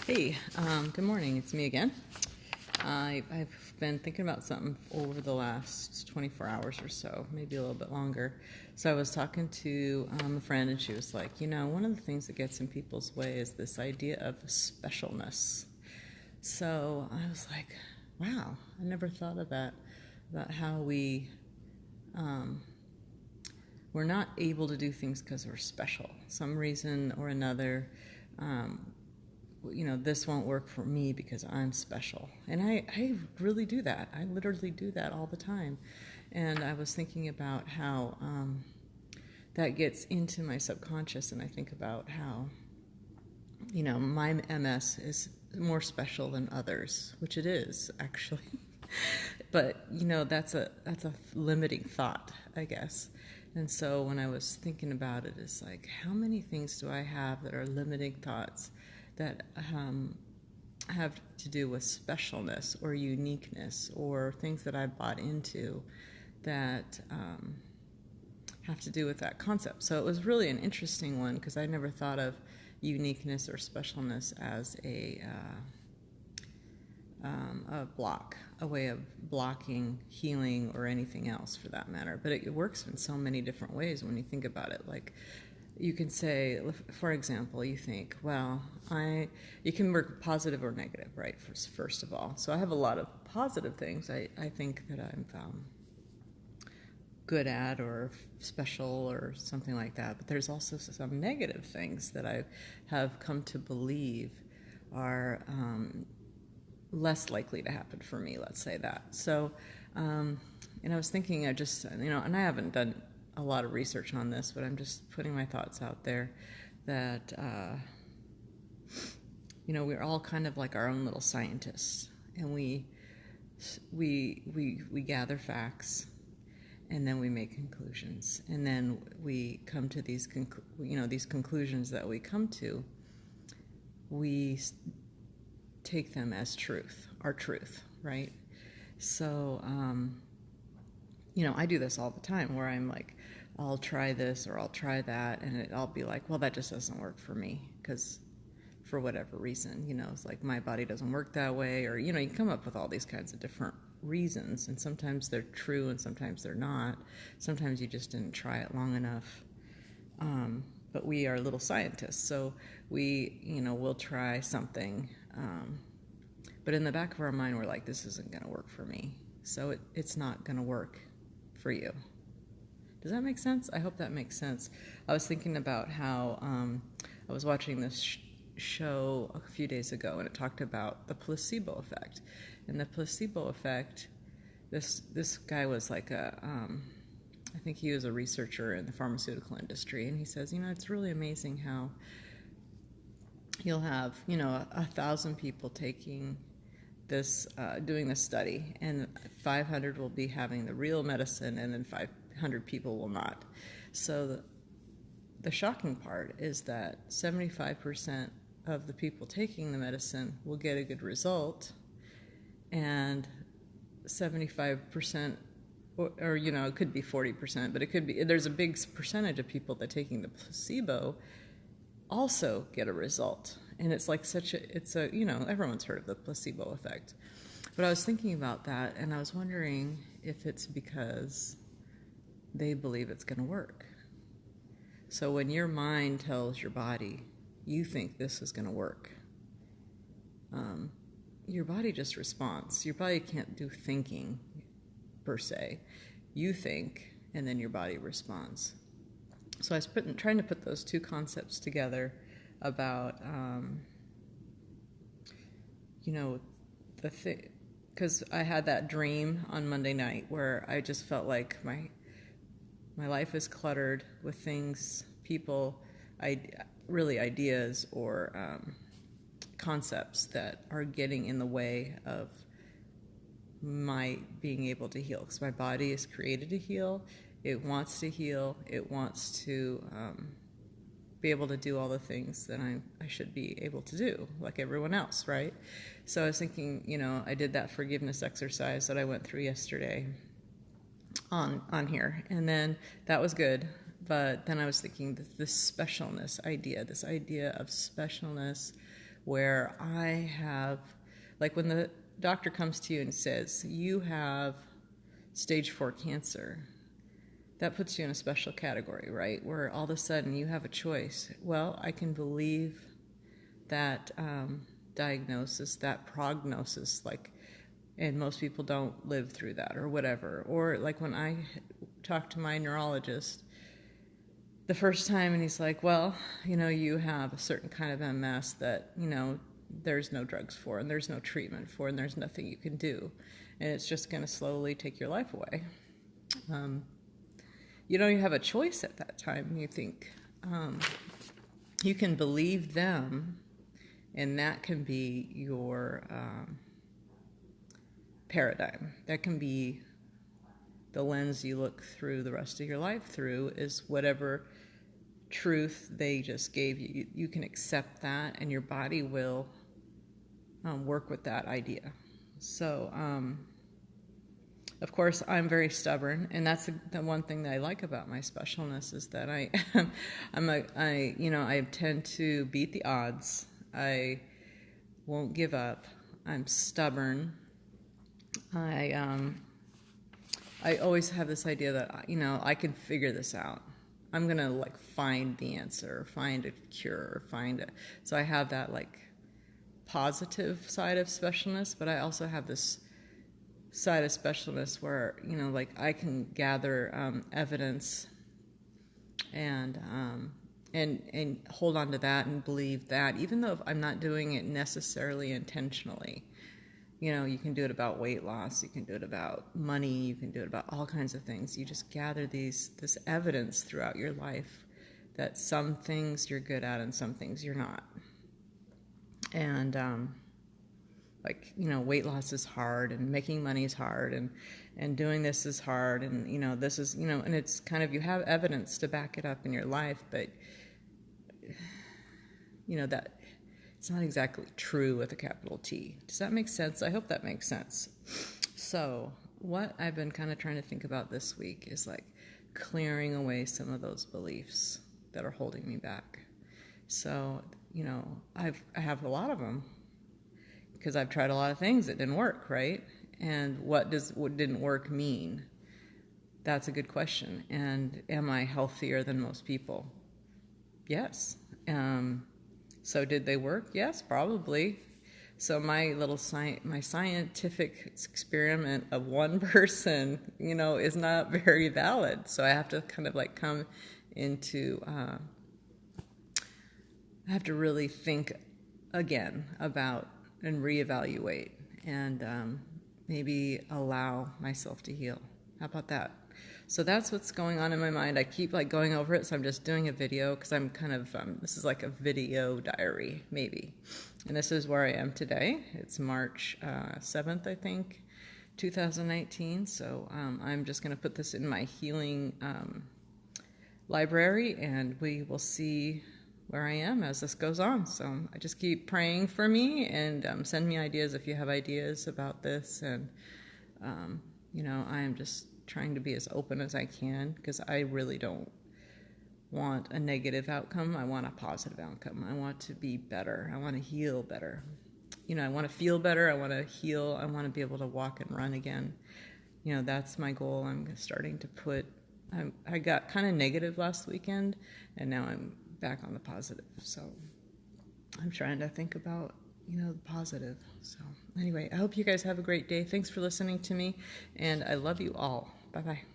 Hey, good morning. It's me again. I've been thinking about something over the last 24 hours or so, maybe a little bit longer. So I was talking to a friend, and she was like, one of the things that gets in people's way is this idea of specialness. So I was like, wow, I never thought of that, about how we're not able to do things because we're special. Some reason or another, this won't work for me because I'm special. And I really do that. I literally do that all the time. And I was thinking about how that gets into my subconscious, and I think about how, my MS is more special than others, which it is, actually. But, that's a limiting thought, I guess. And so when I was thinking about it, it's like, how many things do I have that are limiting thoughts that have to do with specialness or uniqueness, or things that I bought into that have to do with that concept. So it was really an interesting one, because I never thought of uniqueness or specialness as a block, a way of blocking healing or anything else for that matter. But it works in so many different ways when you think about it. Like, you can say, for example, you think, well, you can work positive or negative, right, first of all. So I have a lot of positive things I think that I'm good at or special or something like that. But there's also some negative things that I have come to believe are less likely to happen for me, let's say that. So, and I was thinking, and I haven't done a lot of research on this, but I'm just putting my thoughts out there that, we're all kind of like our own little scientists, and we gather facts, and then we make conclusions, and then we come to these these conclusions that we come to. We take them as our truth, right? So, I do this all the time, where I'm like, I'll try this or I'll try that, and I'll be like, well, that just doesn't work for me, because for whatever reason, it's like my body doesn't work that way, or, you can come up with all these kinds of different reasons, and sometimes they're true and sometimes they're not. Sometimes you just didn't try it long enough. But we are little scientists, so we'll try something, but in the back of our mind, we're like, this isn't going to work for me, so it's not going to work for you. Does that make sense? I hope that makes sense. I was thinking about how I was watching this show a few days ago, and it talked about the placebo effect. And the placebo effect, this guy was like I think he was a researcher in the pharmaceutical industry, and he says, it's really amazing how you'll have, 1,000 people taking this, doing this study, and 500 will be having the real medicine, and then 500 people will not. So the shocking part is that 75% of the people taking the medicine will get a good result, and 75%, or it could be 40%, but there's a big percentage of people that taking the placebo also get a result. And it's like everyone's heard of the placebo effect. But I was thinking about that, and I was wondering if it's because they believe it's going to work. So when your mind tells your body, you think this is going to work, your body just responds. Your body can't do thinking, per se. You think, and then your body responds. So I was trying to put those two concepts together about, the thing, because I had that dream on Monday night where I just felt like my life is cluttered with things, people, ideas or concepts that are getting in the way of my being able to heal, because my body is created to heal. It wants to heal. It wants to be able to do all the things that I should be able to do, like everyone else, right? So I was thinking, I did that forgiveness exercise that I went through yesterday on here, and then that was good. But then I was thinking this specialness idea, this idea of specialness where I have, like when the doctor comes to you and says, you have stage 4 cancer, that puts you in a special category, right? Where all of a sudden you have a choice. Well, I can believe that diagnosis, that prognosis, like, and most people don't live through that or whatever. Or like when I talked to my neurologist the first time and he's like, well, you have a certain kind of MS that, there's no drugs for and there's no treatment for and there's nothing you can do. And it's just going to slowly take your life away. You have a choice at that time. You think you can believe them, and that can be your paradigm. That can be the lens you look through the rest of your life through, is whatever truth they just gave you. You can accept that, and your body will work with that idea. So, of course, I'm very stubborn, and that's the one thing that I like about my specialness is that I tend to beat the odds. I won't give up. I'm stubborn. I always have this idea that, I can figure this out. I'm going to find the answer, find a cure, so I have that positive side of specialness, but I also have this side of specialness where, I can gather evidence and hold on to that and believe that, even though I'm not doing it necessarily intentionally. You can do it about weight loss, you can do it about money, you can do it about all kinds of things. You just gather this evidence throughout your life that some things you're good at and some things you're not. And weight loss is hard, and making money is hard, and doing this is hard, and this is, and it's kind of, you have evidence to back it up in your life, but that it's not exactly true with a capital T. Does that make sense? I hope that makes sense. So what I've been kind of trying to think about this week is clearing away some of those beliefs that are holding me back. So, I have a lot of them because I've tried a lot of things that didn't work, right? And what didn't work mean? That's a good question. And am I healthier than most people? Yes. So did they work? Yes, probably. So my little my scientific experiment of one person, is not very valid. So I have to kind of come into, I have to really think again about and reevaluate and maybe allow myself to heal. How about that? So that's what's going on in my mind. I keep going over it, so I'm just doing a video because I'm kind of, this is like a video diary, maybe. And this is where I am today. It's March 7th, I think, 2019. So I'm just going to put this in my healing library, and we will see where I am as this goes on. So I just keep praying for me, and send me ideas if you have ideas about this. And, I am just trying to be as open as I can because I really don't want a negative outcome. I want a positive outcome. I want to be better. I want to heal better. I want to feel better. I want to heal. I want to be able to walk and run again. That's my goal. I'm starting to I got kind of negative last weekend, and now I'm back on the positive. So I'm trying to think about, the positive. So anyway, I hope you guys have a great day. Thanks for listening to me, and I love you all. Bye-bye.